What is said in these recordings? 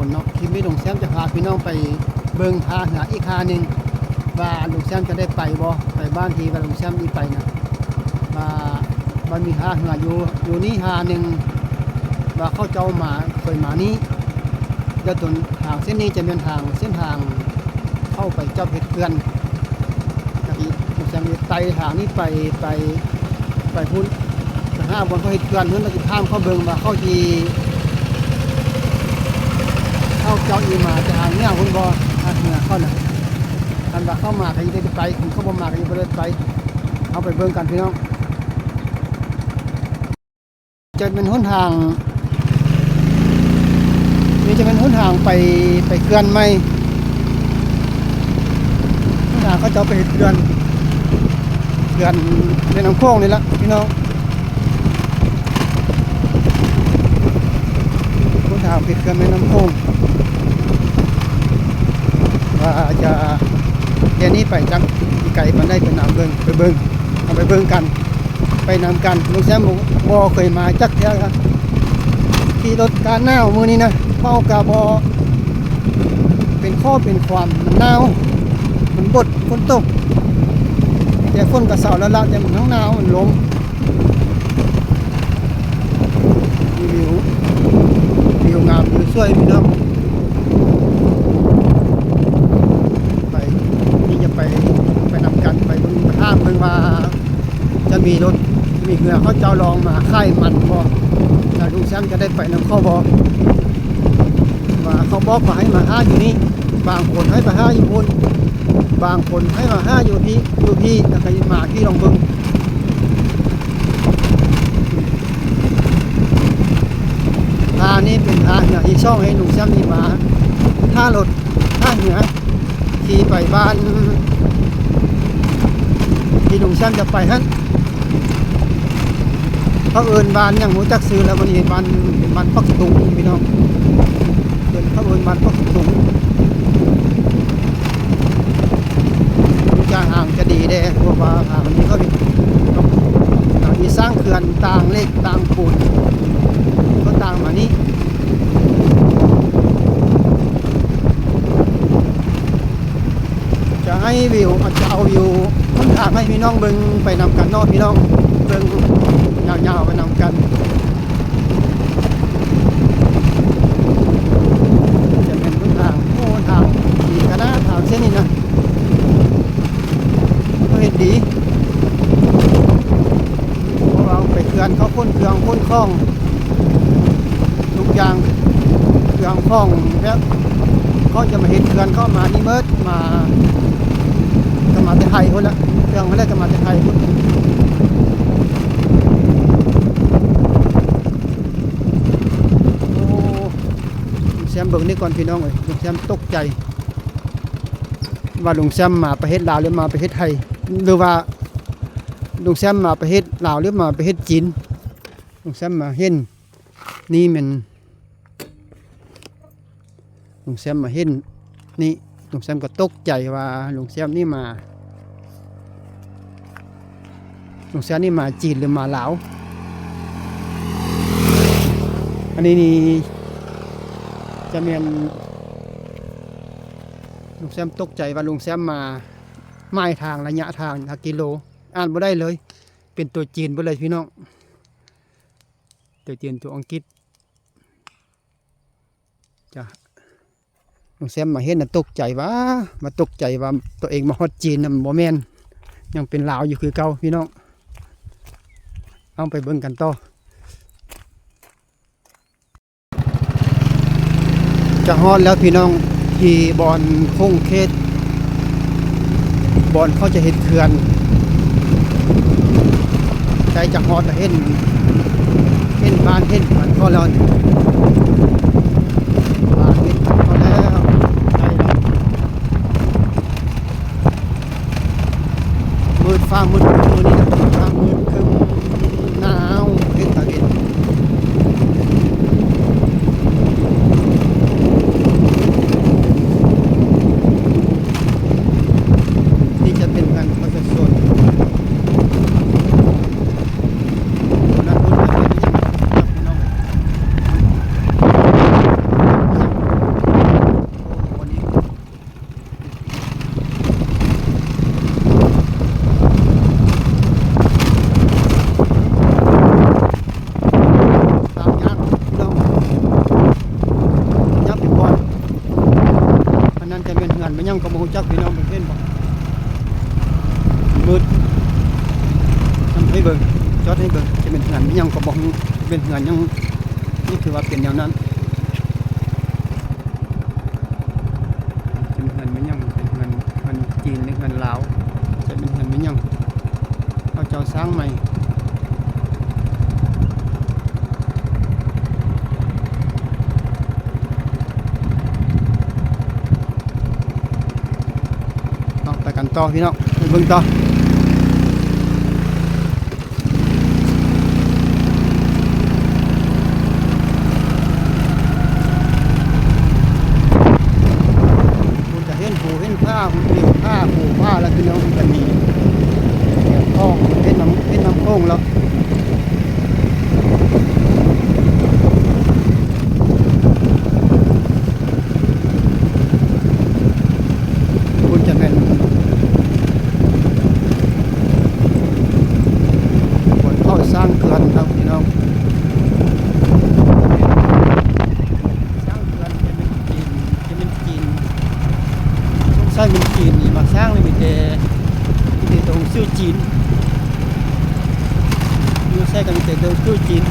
นเนาะคลิปนี้ลุงแซมจะพาพี่น้องไปเบิ่งทางหาอีกทางหนึ่งว่าลุงแซมจะได้ไปบ่ไปบ้านที่ว่าลุงแซมนี่ไปนะว่ามันมีทางหาอยู่นี่ทางหนึ่งว่าเขาเจ้ามาเคยมานี้แล้วต้นทางเส้นนี้จะเป็นทางเส้นทางเข้าไปเจ้าเพชรเกลือนอีกลุงแซมจะไต่ทางนี้ไปพุ่นจะห้าวันเขาเฮ็ดเกลือนเพื่อนเราจะข้ามเข้าเบิ่งว่าเข้าทีเข้าเจ้าอีมาจะหาเงี้ยคุณบอทางเหนือเข้าน่ะอันว่าเข้ามาใครจะได้ไปคุณเข้าบ่มาใครจะได้ไปเอาไปเบิ่งกันพี่น้องจะเป็นหนทางนี่จะเป็นหนทางไปเกลือนไหมหนทางเขาจะไปเกลือนในน้ำโขงนี่ละพี่น้องหนทางไปเกลือนในน้ำโขงว่าจะเดี๋ยวนี้ไปจังไกลมันได้ไปนำเบิ่งไปเบิ่งเอาไปเบิ่งกันไปนำกันลุงแซมบ่เคยมาจักเที่ยครับขี่รถการหนาวมื้อนี้นะเฝ้ากะบ่เป็นข้อเป็นความมันหนาวมันบดฝนตกแต่ฝนก็เศร้าแล้วล่ะแต่มันหนาวมันลมวิวงามวิวสวยพี่น้องไปนำกันไปเบิ่งห้ามเบิ่งว่าจะมีรถมีเหือเขาเจ้าลองมาค่ายมันพอแล้วลุงแซมจะได้ไปนำเข้าบอกว่าเขาบอกมาให้มาห้าอยู่นี่บางคนให้มาห้าอยู่บนบางคนให้มาห้าอยู่พี่แล้วก็มาที่ลองเบิ่งทางนี้เป็นทางเหนือที่ช่องให้ลุงแซมนี่มาท่ารถท่าเหนือที่ไปบ้านที่ลุงแซมจะไปฮั่นเขาเอิญบ้านยังหูจักซื้อแล้ววันนี้บ้านเป็นบ้านปักตุงพี่น้องเป็นเขาเอิญบ้านปักตุงจะห่างจะดีแด้เพราะว่าห่างนี้เขามีสร้างเขื่อนต่างเล็กต่างปูนก็ต่างมานี้จะให้วิวจะเอาวิวค่อนข้างให้พี่น้องเบิ่งไปนำกันนอกพี่น้องเบิ่งยาวๆไปนำกันจะเป็นต้นทางทางดีกันนะทางเส้นนี้นะก็เห็นดีเพราะเราไปเขื่อนเขาพ่นเครื่องพ่นคลองทุกอย่างเครื่องคลองแล้วเขาจะมาเห็นเขื่อนเข้ามานี่เมิดมาแต่ไทยคนละเครื่องไม่ได้จะมาแต่ไทยคนโอ้ลุงแซมเบิ่งนี่ก่อนพี่น้องเลยลุงแซมตกใจว่าลุงแซมมาประเทศลาวหรือมาประเทศไทยหรือว่าลุงแซมมาประเทศลาวหรือมาประเทศจีนลุงแซมมาเห็นนี่มันลุงแซมมาเห็นนี่ลุงแซมก็ตกใจว่าลุงแซมนี่มาลุงแซมนี่มาจีนหรือมาลาวอันนี้นี่จะเป็นลุงแซมตกใจว่าลุงแซมมาไม้ทางระยะทางกิโลอ่านบ่ได้เลยเป็นตัวจีนไปเลยพี่น้องตัวจีนตัวอังกฤษจ้ะลุงแซมมาเห็นน่ะตกใจว่ามาตกใจว่าตัวเองมาฮอดจีนน่ะบ่แม่นยังเป็นลาวอยู่คือเก่าพี่น้องเอาไปเบิ่งกันต่อจะฮอดแล้วพี่น้องที่บอนคงเขตบอนเขาจะเห็นเขื่อนใจจะฮอดแล้วเห็นบ้านเห็นมันก็แล้วบ้านเห็นก็แล้วใจเรามืดฟ้ามืดมืดนี่นะฟ้ามืดครึ้มหนาวเห็นตาเห็นนี่จะเป็นงานเขาจะส่วนนั้น ยังก็บ่ฮู้จักพี่น้องเพิ่นเห็นบ่มืดทำให้เบิ่งจอดให้เบิ่งจะเป็นเฮือนยังก็บ่ฮู้เป็นเฮือนยังนี่คือว่าเป็นแนวนั้นเป็นเฮือนไม่ยังเป็นเฮือนจีนหรือเฮือนลาวจะเป็นเฮือนไม่ยังเขาเจ้าสร้างใหม่ไปกันต่อพี่น้องไปเบิ่งต่อคุณจะเห็นผูเห็นผ้าคุณเห็นผ้าผูผ้าแล้วพี่น้องจะมีคลองเห็นน้ำโค้งแล้วคุณจะเป็นสร้างเขื่อนครับพี่น้องสร้างเขื่อนจะเป็นจีนสร้างเป็นจีนนี่มาสร้างเลยมีแต่ตรงชื่อจีนอยู่ใช่กันมีแต่ตรงชื่อจีน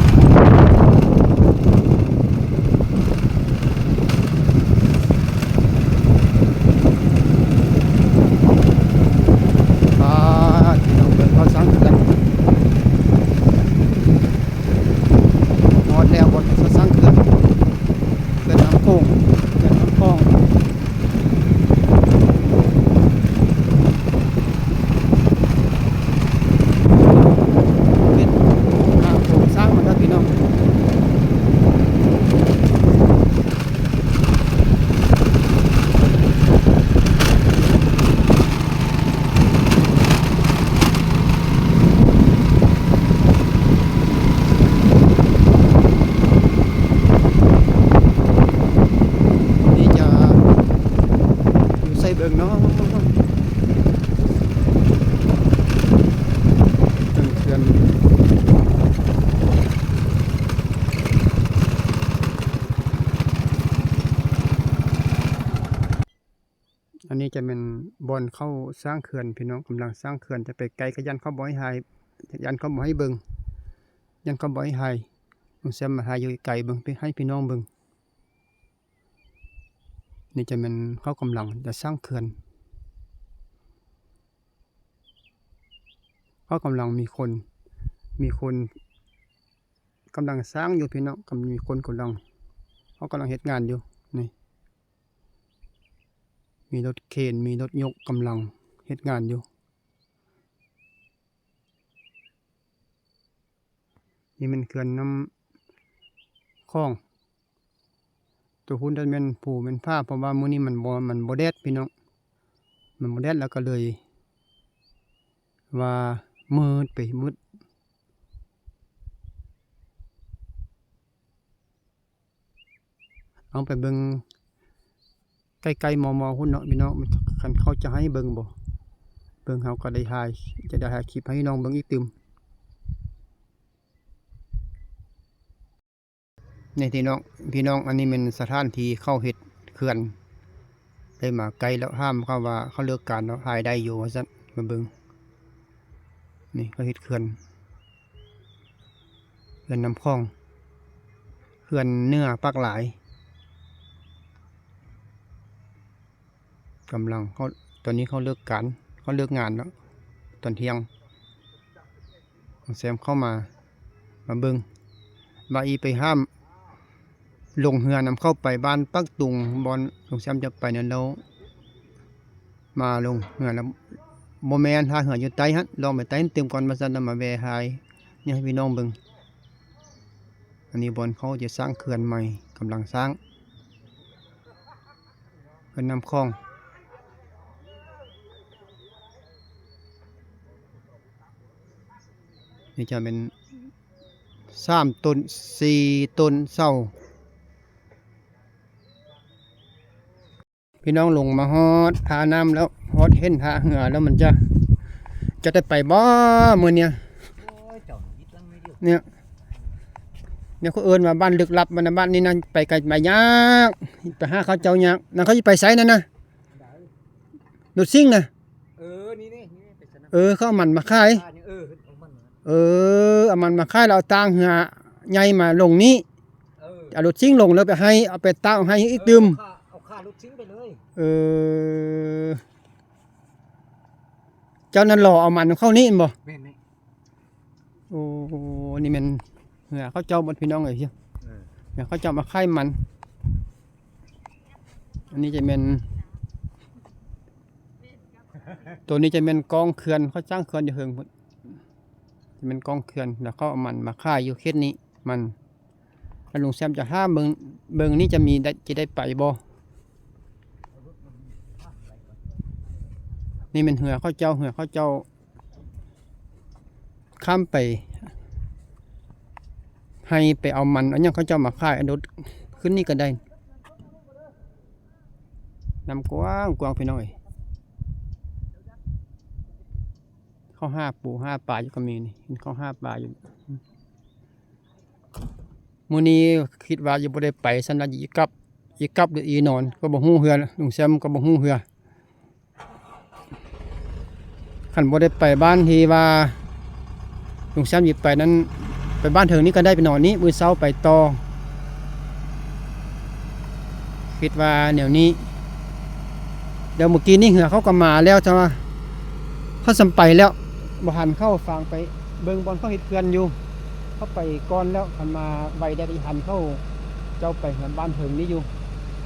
พี่น้องเปิดเขาสร้างเขื่อนแล้วบนสร้างเขื่อนน้ำโขงเขื่อนน้ำคลองเป็นโครงสร้างมันครับพี่น้องเบิ่งเนาะเขื่อนอันนี้จะเป็นบอนเข้าสร้างเขื่อนพี่น้องกำลังสร้างเขื่อนจะไปไกลก็ยันเขาบ่ให้หายยันเขาบ่ให้เบิ่งยันเขาบ่ให้หายลุงแซมมาหาอยู่ไกลเบิ่งไปให้พี่น้องเบิ่งนี่จะเป็นเขากำลังจะสร้างเขื่อนเขากำลังมีคนกำลังสร้างอยู่พี่น้องกำลังมีคนกำลังเขากำลังเฮ็ดงานอยู่นี่มีรถเคนมีรถยกกำลังเฮ็ดงานอยู่นี่มันเขื่อนน้ำคลองตัวหุ้นจะเป็นผูเป็นผ้าเพราะว่ามื้อนี้มันบ่แดดพี่น้องมันบ่แดดแล้วก็เลยว่ามืดไปมืดเอาไปเบิ่งใกล้ๆมอหุ้นเนาะพี่น้องคันเขาจะให้เบิ่งบ่เบิ่งเฮาก็ได้ถ่ายจะได้ถ่ายคลิปให้น้องเบิ่งอีกตึมนี่พี่น้องอันนี้เป็นสถานที่เข้าเฮ็ดเขื่อนได้มาไกลแล้วห้ามเขาว่าเขาเลิกการเนาะถ่ายได้อยู่ว่าซั่นมาเบิ่งนี่เขาเฮ็ดเขื่อนน้ำคลองเขื่อนเนื้อปากหลายกำลังเขาตอนนี้เขาเลิกการเขาเลิกงานแล้วตอนเที่ยงแซมเข้ามาเบิ่งมาอีไปห้ามลงเรือนำเข้าไปบ้านปักตุงบอนลงแซมจะไปนั่นแล้วมาลงเรือนแล้วโมแมนหาเหืออยู่ใต้ฮะลองไปใต้เต็มก่อนมาสั่นมาแวหายนี่ให้พี่น้องเบิ่งอันนี้บอนเขาจะสร้างเขื่อนใหม่กำลังสร้างเขื่อนน้ำคลองนี่จะเป็น3 ต้น 4 ต้นเสาพี่น้องลงมาฮอดหาน้ำแล้วฮอดเห็นหาเหือแล้วมันจะได้ไปบ่มื้อเนี่ยเขาเอิ้นว่าบ้านลึกลับบ้านนี้นะไปไกลไปยากไปหาเขาเจ้ายากนั่นเขาสิไปไสนั่นน่ะ รถซิ่งน่ะนี่ไปสนับเขาเอามันมาขายเอามันเอามันมาขายแล้วเอาตางเหือใหญ่มาลงนี้เอารถซิ่งลงแล้วไปให้เอาไปตางให้อีกดื่มเอาค่ารถซิ่งไปเลยเจ้านั้นรอเอามันเข้านี่บ่แม่นโอ้นี่มันเหือเขาเจ้าบ่พี่น้องเอ้ยเหี่ยเขาเจ้ามาขายมันอันนี้จะเป็นตัวนี้จะเป็นกองเขื่อนเขาจ้างเขื่อนอยู่เฮิงพุ่นจะเป็นกองเขื่อนแล้วเขาเอามันมาขายอยู่เขตนี้มันแล้วลุงแซมจะห้ามเบิ่งนี้จะมีจะได้ไปบ่นี่เป็นเหือเขาเจ้าข้ามไปให้ไปเอามันอันนี้เขาเจ้ามาขายอันรถขึ้นนี่ก็ได้นำกว้างพี่น้อยเข้า5 ปู5 ปลาอยู่ก็มีนี่เห็นเข้า5 ปลาอยู่มื้อนี้คิดว่าอยู่บ่ได้ไปซั่นน่ะอีกลับหรืออีนอนก็บ่ฮู้เฮือลุงแซมก็บ่ฮู้เฮือคันบ่ได้ไปบ้านที่ว่าลุงแซมสิไปนั้นไปบ้านเถิงนี้ก็ได้ไปนอนนี้มื้อเช้าไปต่อคิดว่าแนวนี้เดี๋ยวเมื่อกี้นี่เหือเขาก็มาแล้วจ้ะว่าเขาสำไปแล้วบ่หันเข้าฟังไปเบิ่งบอลเขาเฮ็ดเขื่อนอยู่เขาไปก่อนแล้วคันมาไวได้อีหันเข้าเจ้าไปบ้านเถิงนี้อยู่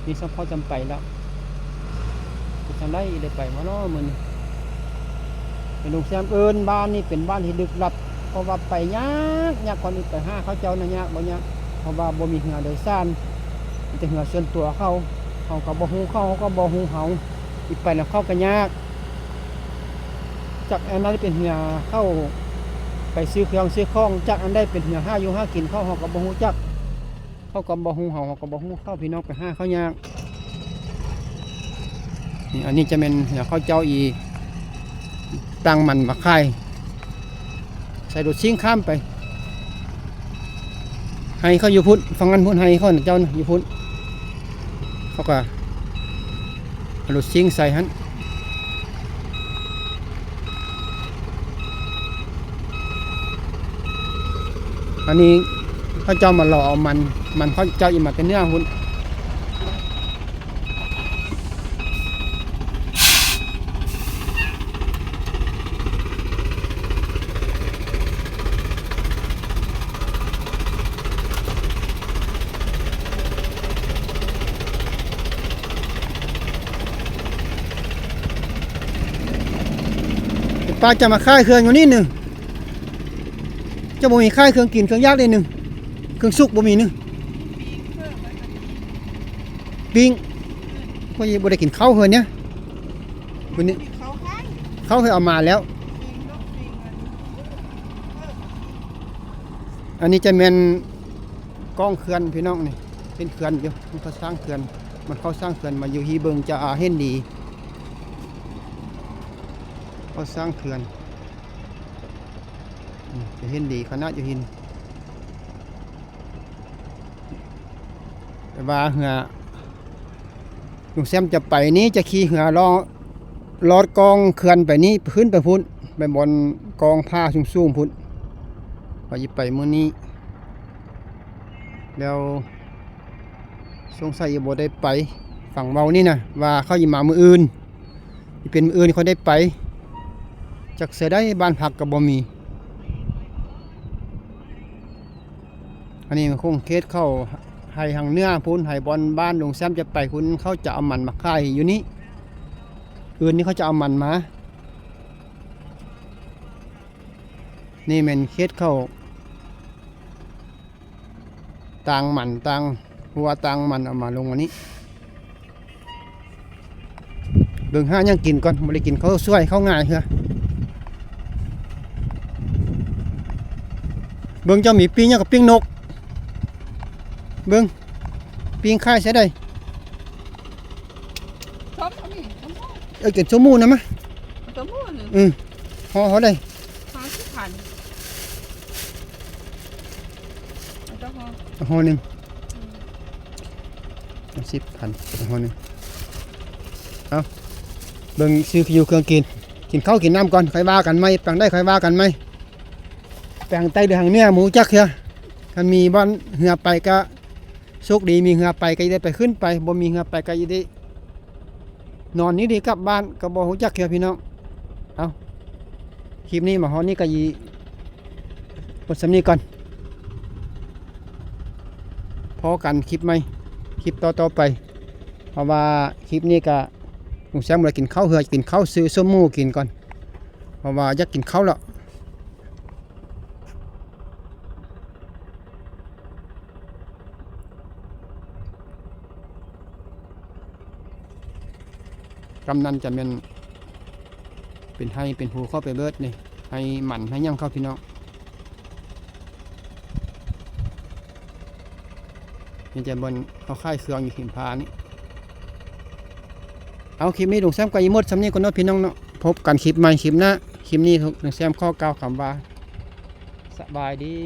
นี่เฉพาะจำไปแล้วจังได๋ได้ไปบ่เนาะมื้อนี้เป็นลุงแซมบ้านนี่เป็นบ้านที่ลึกลับเพราะว่าไปยากก่อนนี้ไปหาเขาเจ้าน่ะยากบ่ยากเพราะว่าบ่มีเหือโดยสารมีแต่เหือส่วนตัวเขาก็บ่ฮู้เขาก็บ่ฮู้เฮาอีกไปแล้วเข้ากันยากจากอันนั้นเป็นเหือเข้าไปซื้อเครื่องซื้อของจากอันได้เป็นเหือ5อยู่5กินเข้าเฮาก็บ่ฮู้จักเขาก็บ่ฮู้เฮาก็บ่ฮู้เข้าพี่น้องไปหาเขายากนี่อันนี้จะเป็นเหือเขาเจ้าอีตั้งมันมาขายใส่รถซิ่งข้ามไปให้เขาอยู่พุ่นฟังกันพุ่นให้เขาเจ้าอยู่พุ่นเขาก็รถซิ่งใส่หันอันนี้เขาเจ้ามาหล่อเอามันเขาเจ้าอีมาเป็นเนื้อหุ่นป้าจะมาค่ายเครื่องอยู่นี่หนึ่งจะบ่มีค่ายเครื่องกินเครื่องยากเลยหนึ่งเครื่องสุกบ่มีหนึ่งปิ้งบ่ได้กินข้าวเฮือนเนี่ยวันนี้เขาเคยเอามาแล้วอันนี้จะเป็นกองเขื่อนพี่น้องนี่เป็นเขื่อนอยู่มันเขาสร้างเขื่อนเขาสร้างเขื่อนมาอยู่ฮีเบิงจะเห็นดีเขาสร้างเขื่อนจะเห็นดีขนาดอยู่หินแต่ว่าเหือลุงแซมจะไปนี้จะขี่เหือลอดกองเขื่อนไปนี้ขึ้นไปพุ่นไปบนกองผ้าสูงๆพุ่นพอจะไปมื้อนี้แล้วสงสัยบ่ได้ไปฝั่งเมานี่นะว่าเขายิมามื้ออื่นเป็นมื้ออื่นเขาได้ไปจักเสียได้บ้านพักกับบ่มีอันนี้มันคงเคสเข้าให้ทางเนื้อพุ่นให้บอลบ้านลุงแซมจะไปคุณเขาจะเอามันมาขายอยู่นี้อื่นนี่เขาจะเอามันมานี่มันเคสเข้าต่างมันต่างหัวต่างมันเอามาลงวันนี้เบิ่งห้ายังกินก่อนไม่ได้กินเขาช่วยเขาง่ายเหรอเบิ่งเจ้าหมีปิ้งเนี่ยกับปิ้งนกเบิ่งปิ้งค่ายใช้ได้เก็บชั่วโมงนะมั้ยห่อได้ห่อหนึ่ง10,000ห่อหนึ่งเอา เบิ่งซื้ออยู่เครื่องกินกินข้าวกินน้ำก่อนค่อยว่ากันไหมแปลงได้ค่อยว่ากันไหมแปลงใต้เดือหางเนี่ยหมูจักเฮียคันมีบ้านเหือไปก็โชคดีมีเหือไปก็จะได้ไปขึ้นไปบ่มีเหือไปก็จะได้นอนนี้ดีกลับบ้านก็บ่ฮู้จักเฮียพี่น้องเอาคลิปนี้มาฮอดนี้ก็ยีบทสำนี้ก่อนพอกันคลิปไหมคลิปต่อไปเพราะว่าคลิปนี้ก็ลุงแซมเลยกินข้าวเหือกินข้าวซื้อส้มหมูกินก่อนเพราะว่าอยากกินข้าวแล้วกำนันจะเป็นให้เป็นหูเข้าไปเบิดนี่ให้หมันให้ย่ำเข้าพี่น้องนี่จะบนเขาค่ายเครื่องอยู่หิมพานี่เอาคลิปนี้ลุงแซมก็ยิ้มหมดสำเนียงคนน้องพี่น้องเนาะพบกันคลิปใหม่คลิปหน้าคลิปนี้ลุงแซมข้อก้าวคำว่าสบายดี